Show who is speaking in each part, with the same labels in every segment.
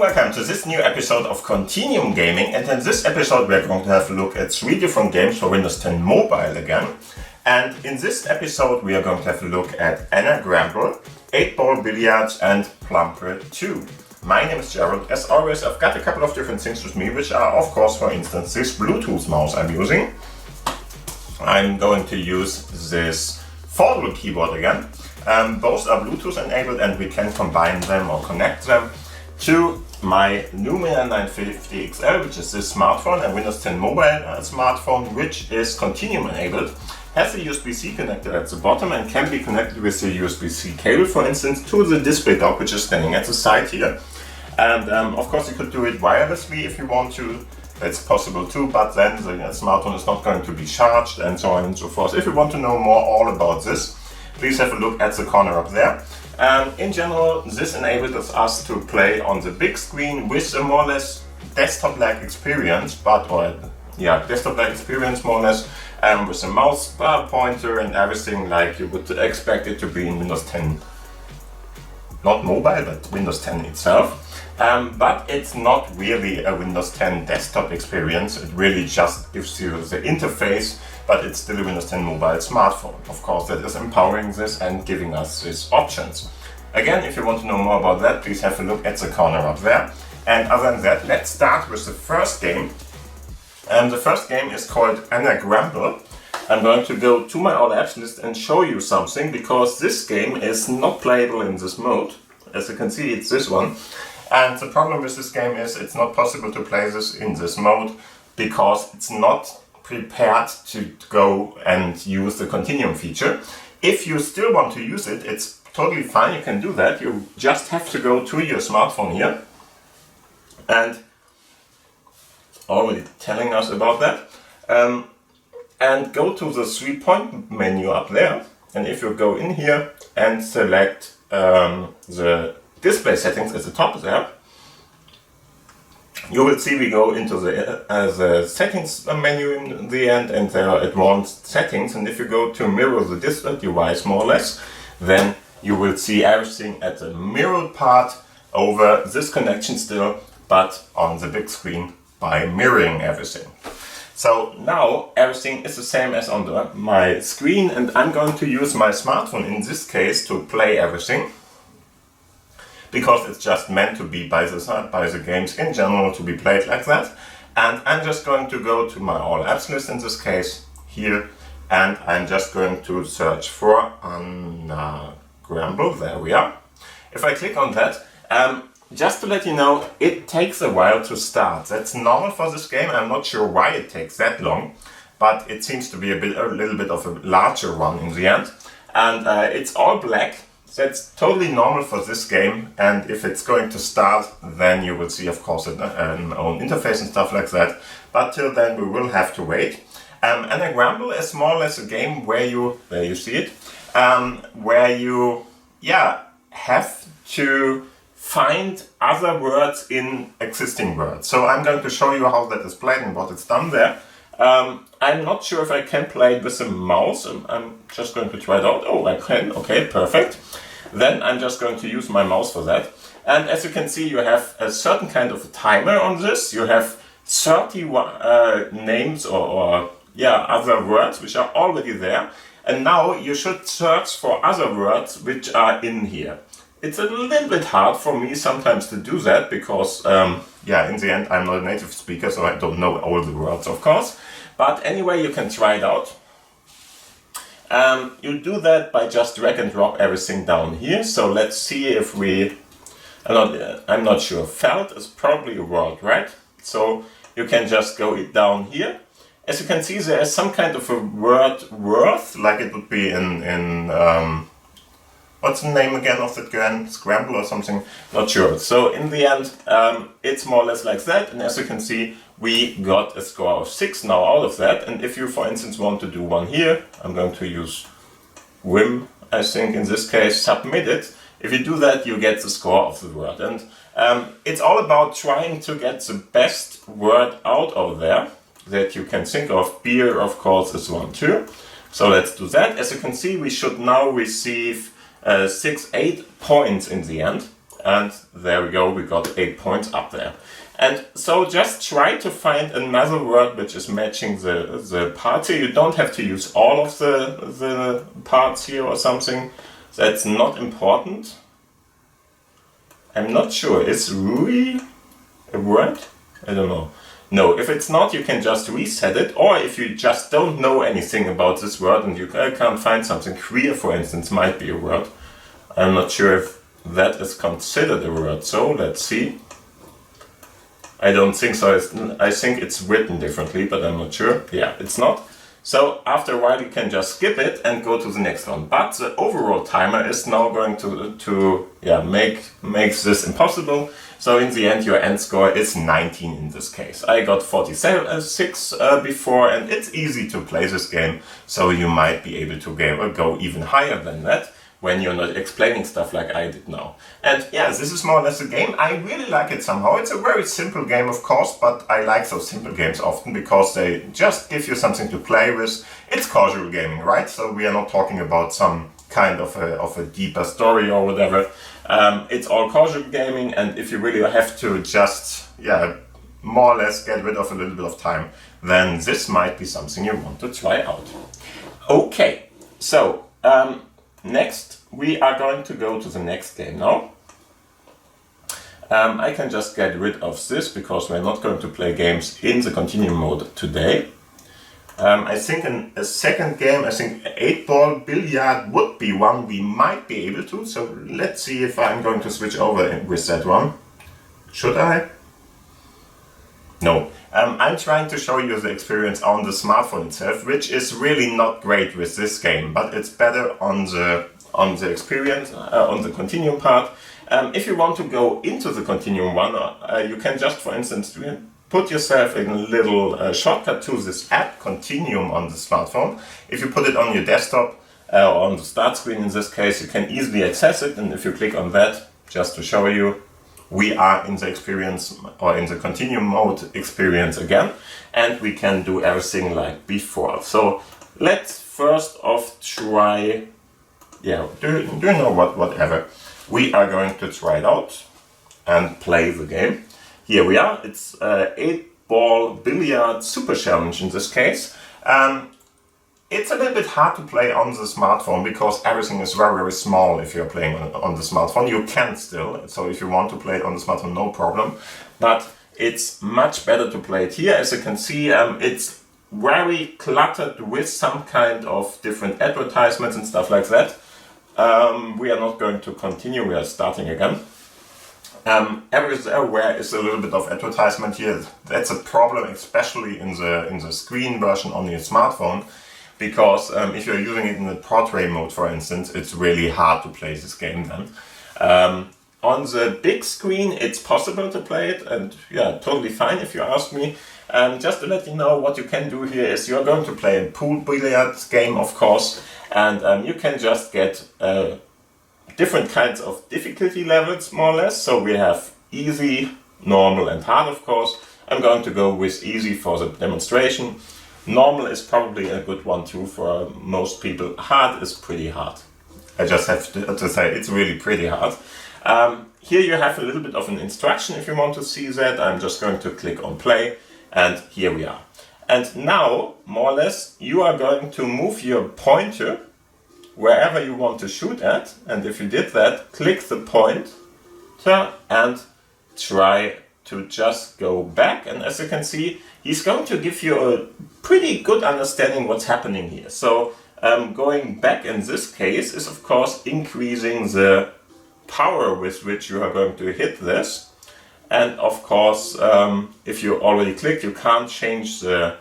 Speaker 1: welcome to this new episode of Continuum Gaming, and in this episode we are going to have a look at 3 different games for Windows 10 Mobile again. And in this episode we are going to have a look at Anagramble, 8 Ball Billards and Plumber 2. My name is Gerald. As always, I've got a couple of different things with me, which are of course, for instance, this Bluetooth mouse I'm using. I'm going to use this Foldable keyboard again. Both are Bluetooth enabled and we can combine them or connect them to my Lumia 950 XL, which is this smartphone, and Windows 10 Mobile smartphone, which is Continuum enabled, has a USB-C connector at the bottom and can be connected with the USB-C cable, for instance, to the display dock, which is standing at the side here. And of course you could do it wirelessly if you want to. It's possible too, but then the smartphone is not going to be charged and so on and so forth. If you want to know more all about this, please have a look at the corner up there. In general, this enables us to play on the big screen with a more or less desktop-like experience, desktop-like experience more or less, with a mouse pointer and everything like you would expect it to be in Windows 10. Not mobile, but Windows 10 itself. But it's not really a Windows 10 desktop experience. It really just gives you the interface, but it's still a Windows 10 mobile smartphone. Of course, that is empowering this and giving us these options. Again, if you want to know more about that, please have a look at the corner up there. And other than that, let's start with the first game. The first game is called Anagramble. I'm going to go to my all apps list and show you something, because this game is not playable in this mode. As you can see, it's this one. And the problem with this game is it's not possible to play this in this mode because it's not prepared to go and use the Continuum feature. If you still want to use it, it's totally fine, you can do that. You just have to go to your smartphone here and already telling us about that. And go to the 3-point menu up there, and if you go in here and select the display settings at the top there, you will see we go into the settings menu in the end, and there are advanced settings, and if you go to mirror the display device more or less, then you will see everything at the mirrored part over this connection still, but on the big screen by mirroring everything. So now everything is the same as on my screen, and I'm going to use my smartphone in this case to play everything, because it's just meant to be by the games in general to be played like that. And I'm just going to go to my all apps list in this case here, and I'm just going to search for Anagramble. There we are. If I click on that, just to let you know, it takes a while to start. That's normal for this game. I'm not sure why it takes that long, but it seems to be a little bit of a larger one in the end. And it's all black. That's totally normal for this game. And if it's going to start, then you will see, of course, an own interface and stuff like that. But till then, we will have to wait. Anagramble is more or less a game where you see it, where you have to find other words in existing words. So I'm going to show you how that is played and what it's done there. I'm not sure if I can play it with a mouse. I'm just going to try it out. Oh, I can. Okay, perfect. Then I'm just going to use my mouse for that. And as you can see, you have a certain kind of timer on this. You have 30 names or other words which are already there. And now you should search for other words which are in here. It's a little bit hard for me sometimes to do that because, in the end, I'm not a native speaker, so I don't know all the words, of course. But anyway, you can try it out. You do that by just drag and drop everything down here. So let's see if I'm not sure. Felt is probably a word, right? So you can just go down here. As you can see, there is some kind of a word worth, like it would be in what's the name again of that game? Scramble or something? Not sure. So in the end, it's more or less like that. And as you can see, we got a score of 6 now out of that. And if you, for instance, want to do one here, I'm going to use Wim, I think in this case, submit it. If you do that, you get the score of the word. And it's all about trying to get the best word out of there that you can think of. Beer, of course, is one too. So let's do that. As you can see, we should now receive 8 points in the end. And there we go, we got 8 points up there. And so just try to find another word which is matching the parts here. You don't have to use all of the parts here or something. That's not important. I'm not sure. Is Rui a word? I don't know. No, if it's not, you can just reset it. Or if you just don't know anything about this word and you can't find something, queer, for instance, might be a word. I'm not sure if that is considered a word. So let's see. I don't think so. I think it's written differently, but I'm not sure. Yeah, it's not. So after a while you can just skip it and go to the next one. But the overall timer is now going to make this impossible. So in the end your end score is 19 in this case. I got 46 before, and it's easy to play this game. So you might be able to go even higher than that when you're not explaining stuff like I did now. And yeah, this is more or less the game. I really like it somehow. It's a very simple game, of course, but I like those simple games often because they just give you something to play with. It's casual gaming, right? So we are not talking about some kind of a deeper story or whatever. It's all casual gaming, and if you really have to just, more or less get rid of a little bit of time, then this might be something you want to try out. Okay, so next, we are going to go to the next game now. I can just get rid of this because we're not going to play games in the Continuum mode today. I think in a second game, I think 8-ball billiard would be one we might be able to. So let's see if I'm going to switch over with that one. Should I? No. I'm trying to show you the experience on the smartphone itself, which is really not great with this game, but it's better on the experience, on the Continuum part. If you want to go into the Continuum one, you can just, for instance, put yourself in a little shortcut to this app, Continuum, on the smartphone. If you put it on your desktop, or on the start screen in this case, you can easily access it, and if you click on that, just to show you, we are in the experience, or in the Continuum mode experience again, and we can do everything like before. So let's first off try, do you know whatever. We are going to try it out and play the game. Here we are, it's 8-ball billiard super challenge in this case. It's a little bit hard to play on the smartphone because everything is very, very small if you're playing on the smartphone. You can still, so if you want to play it on the smartphone, no problem. But it's much better to play it here. As you can see, it's very cluttered with some kind of different advertisements and stuff like that. We are not going to continue, we are starting again. Everywhere is a little bit of advertisement here. That's a problem, especially in the screen version on your smartphone, because if you're using it in the portrait mode, for instance, it's really hard to play this game then. On the big screen, it's possible to play it, and totally fine if you ask me. Just to let you know, what you can do here is you're going to play a pool billiards game, of course, and you can just get different kinds of difficulty levels, more or less. So we have easy, normal and hard, of course. I'm going to go with easy for the demonstration. Normal is probably a good one too for most people. Hard is pretty hard. I just have to say it's really pretty hard. Here you have a little bit of an instruction if you want to see that. I'm just going to click on play, and here we are. And now, more or less, you are going to move your pointer wherever you want to shoot at, and if you did that, click the pointer and try to just go back, and as you can see, he's going to give you a pretty good understanding what's happening here. So going back in this case is of course increasing the power with which you are going to hit this, and of course if you already clicked, you can't change the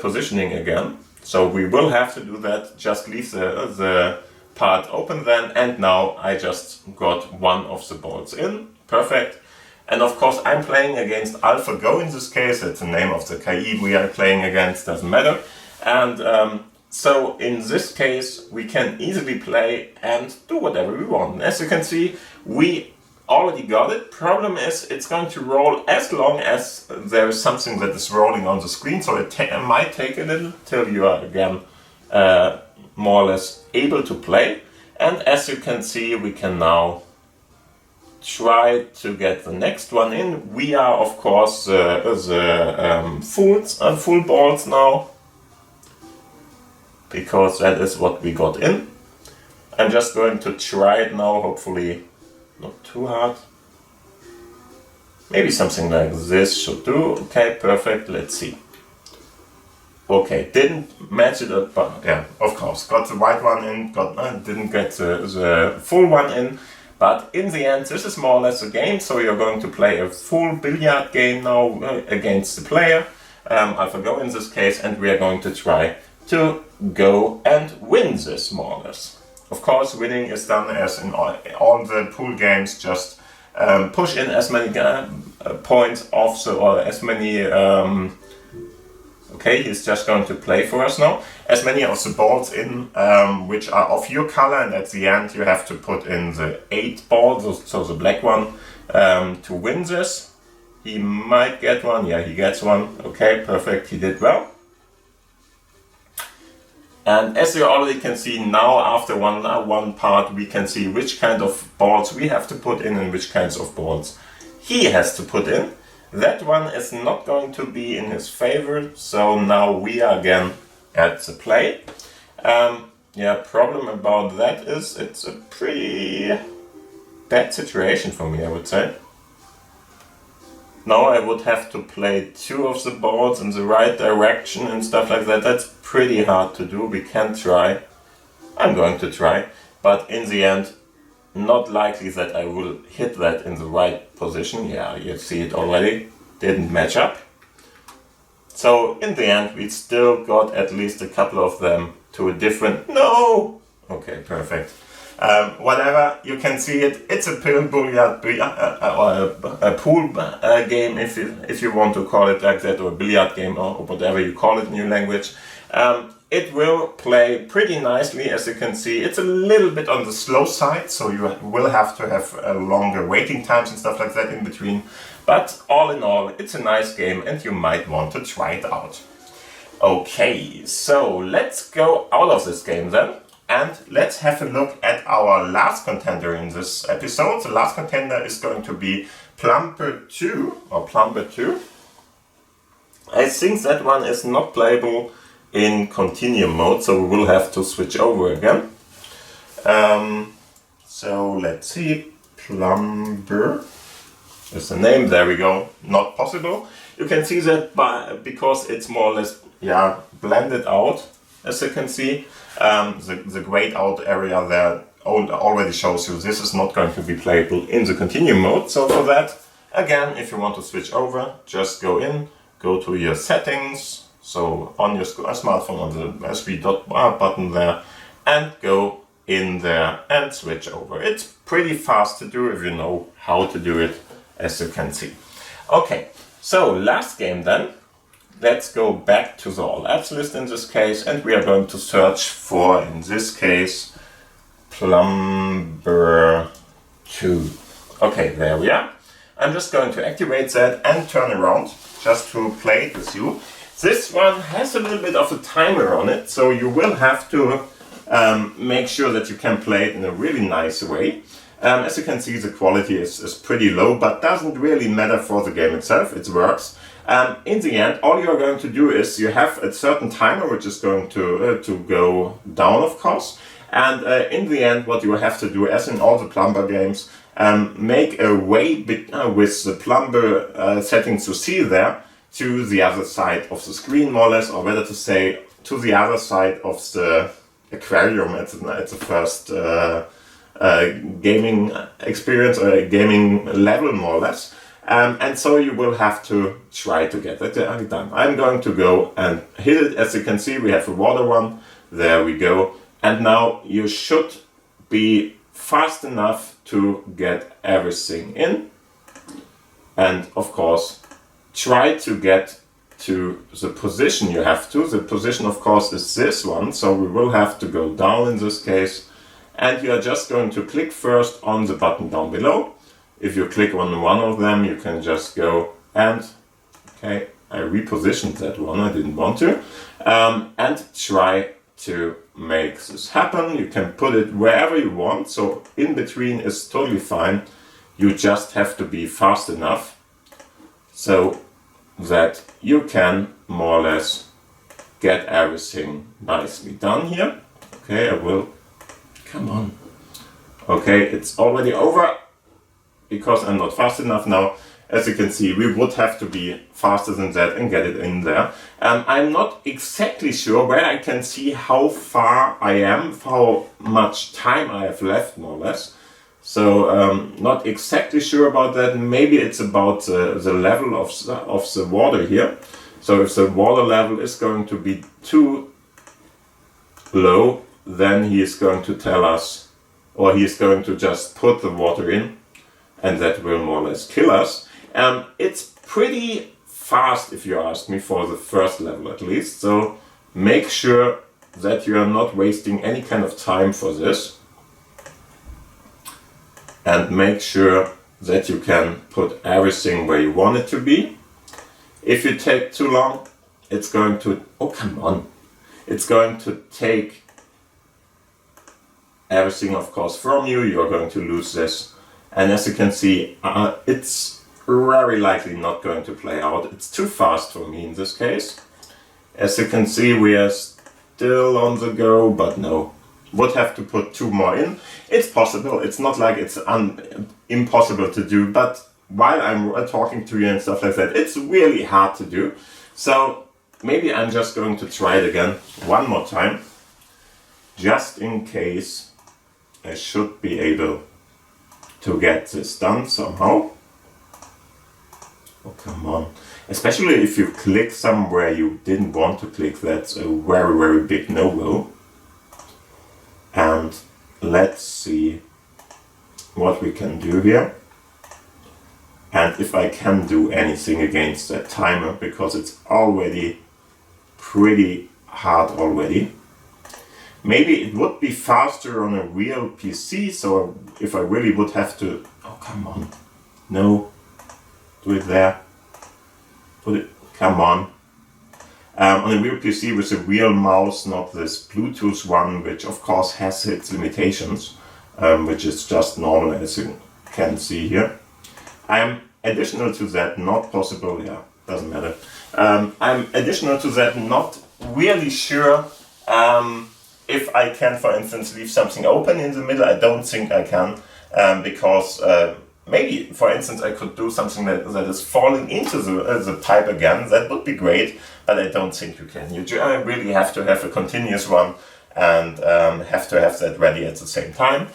Speaker 1: positioning again. So we will have to do that. Just leave the part open then, and now I just got one of the balls in. Perfect. And of course I'm playing against AlphaGo in this case. That's the name of the KI we are playing against, doesn't matter. And so in this case we can easily play and do whatever we want. As you can see, we already got it. Problem is, it's going to roll as long as there is something that is rolling on the screen, so it might take a little till you are again more or less able to play. And as you can see, we can now try to get the next one in. We are of course the full balls now, because that is what we got in. I'm just going to try it now, hopefully not too hard. Maybe something like this should do. Okay, perfect, let's see. Okay, didn't match it up, but yeah, of course, got the white one in, didn't get the full one in. But in the end, this is more or less a game, so you're going to play a full billiard game now against the player, AlphaGo in this case, and we are going to try to go and win this more or less. Of course, winning is done as in all the pool games, just push in as many points off, or as many... Okay, he's just going to play for us now. As many of the balls in which are of your color, and at the end you have to put in the 8 balls, so the black one, to win this. He might get one, yeah, he gets one. Okay, perfect, he did well. And as you already can see now, after one part, we can see which kind of balls we have to put in and which kinds of balls he has to put in. That one is not going to be in his favor, so now we are again at the play. Yeah, problem about that is it's a pretty bad situation for me, I would say. Now I would have to play 2 of the balls in the right direction and stuff like that. That's pretty hard to do. We can try. I'm going to try, but in the end, not likely that I will hit that in the right position. Yeah, you see it already. Didn't match up. So in the end, we still got at least a couple of them to a different... No! Okay, perfect. Whatever, you can see it. It's a pool billiard or a pool game, if you want to call it like that, or a billiard game, or whatever you call it in your language. It will play pretty nicely, as you can see. It's a little bit on the slow side, so you will have to have longer waiting times and stuff like that in between. But all in all, it's a nice game and you might want to try it out. Okay, so let's go out of this game then. And let's have a look at our last contender in this episode. The last contender is going to be Plumber 2, or Plumber 2. I think that one is not playable in Continuum mode, so we will have to switch over again. So let's see, Plumber is the name, there we go, not possible. You can see that because it's more or less, yeah, blended out, as you can see. The grayed out area there already shows you this is not going to be playable in the Continuum mode. So for that, again, if you want to switch over, just go to your settings, so on your smartphone on the SV.bar button there, and go in there and switch over. It's pretty fast to do if you know how to do it, as you can see. Okay, so last game then. Let's go back to the all apps list in this case, and we are going to search for, in this case, Plumber 2. Okay, there we are. I'm just going to activate that and turn around just to play it with you. This one has a little bit of a timer on it, so you will have to make sure that you can play it in a really nice way. As you can see, the quality is pretty low, but doesn't really matter for the game itself, it works. In the end, all you're going to do is you have a certain timer which is going to go down, of course. And in the end, what you have to do, as in all the Plumber games, make a way with the Plumber settings you see there to the other side of the screen, more or less, or better to say, to the other side of the aquarium at the first gaming experience, or gaming level, more or less. And so you will have to try to get that done. I'm going to go and hit it. As you can see, we have a water one. There we go. And now you should be fast enough to get everything in. And of course, try to get to the position you have to. The position, of course, is this one. So we will have to go down in this case. And you are just going to click first on the button down below. If you click on one of them, you can just go and, okay, I repositioned that one, I didn't want to, and try to make this happen. You can put it wherever you want, so in between is totally fine. You just have to be fast enough so that you can more or less get everything nicely done here. Okay, I will, come on. Okay, it's already over because I'm not fast enough now. As you can see, we would have to be faster than that and get it in there. I'm not exactly sure where I can see how far I am, how much time I have left, more or less. So not exactly sure about that. Maybe it's about the level of the water here. So if the water level is going to be too low, then he is going to tell us, or he is going to just put the water in, and that will more or less kill us. It's pretty fast, if you ask me, for the first level at least. So make sure that you are not wasting any kind of time for this. And make sure that you can put everything where you want it to be. If you take too long, it's going to, oh come on, it's going to take everything, of course, from you. You're going to lose this. And as you can see, it's very likely not going to play out. It's too fast for me in this case. As you can see, we are still on the go, but no. Would have to put 2 more in. It's possible. It's not like it's impossible to do, but while I'm talking to you and stuff like that, it's really hard to do. So maybe I'm just going to try it again one more time, just in case I should be able to get this done somehow. Oh, come on. Especially if you click somewhere you didn't want to click, that's a very, very big no-go. And let's see what we can do here. And if I can do anything against that timer, because it's already pretty hard already. Maybe it would be faster on a real PC, so if I really would have to... Oh, come on. No. Do it there. Put it... Come on. On a real PC with a real mouse, not this Bluetooth one, which of course has its limitations, which is just normal, as you can see here. I'm additional to that not possible, yeah, doesn't matter. I'm additional to that not really sure if I can, for instance, leave something open in the middle. I don't think I can, because maybe, for instance, I could do something that is falling into the pipe again. That would be great, but I don't think you can. You really have to have a continuous one and have to have that ready at the same time.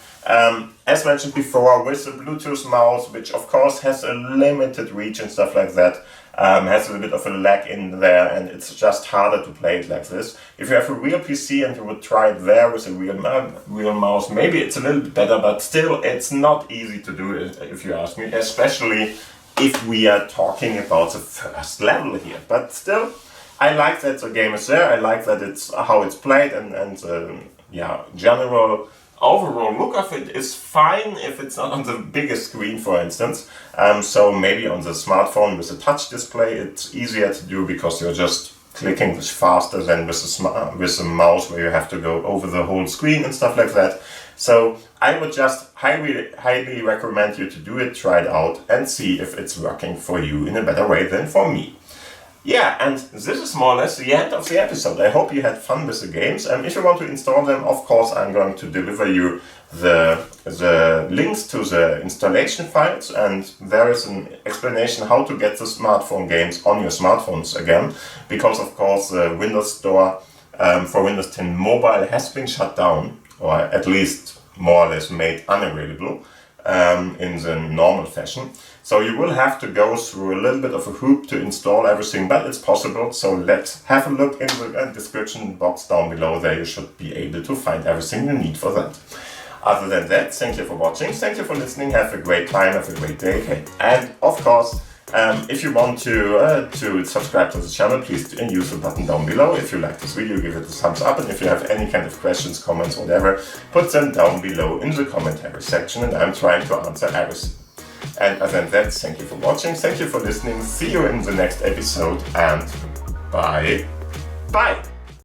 Speaker 1: As mentioned before, with the Bluetooth mouse, which of course has a limited reach and stuff like that, has a little bit of a lag in there, and it's just harder to play it like this. If you have a real PC and you would try it there with a real mouse, maybe it's a little bit better, but still it's not easy to do it, if you ask me, especially if we are talking about the first level here. But still, I like that the game is there, I like that it's how it's played, and yeah, general overall look of it is fine if it's not on the biggest screen, for instance. So maybe on the smartphone with a touch display it's easier to do because you're just clicking faster than with a mouse where you have to go over the whole screen and stuff like that. So I would just highly recommend you to do it, try it out and see if it's working for you in a better way than for me. Yeah, and this is more or less the end of the episode. I hope you had fun with the games. If you want to install them, of course, I'm going to deliver you the links to the installation files, and there is an explanation how to get the smartphone games on your smartphones again, because of course the Windows Store for Windows 10 Mobile has been shut down, or at least more or less made unavailable in the normal fashion. So you will have to go through a little bit of a hoop to install everything, but it's possible. So let's have a look in the description box down below. There you should be able to find everything you need for that. Other than that, thank you for watching, thank you for listening, have a great time, have a great day. And of course, if you want to subscribe to the channel, please use the button down below. If you like this video, give it a thumbs up, and if you have any kind of questions, comments, whatever, put them down below in the commentary section, and I'm trying to answer everything. And other than that, thank you for watching, thank you for listening, see you in the next episode, and bye.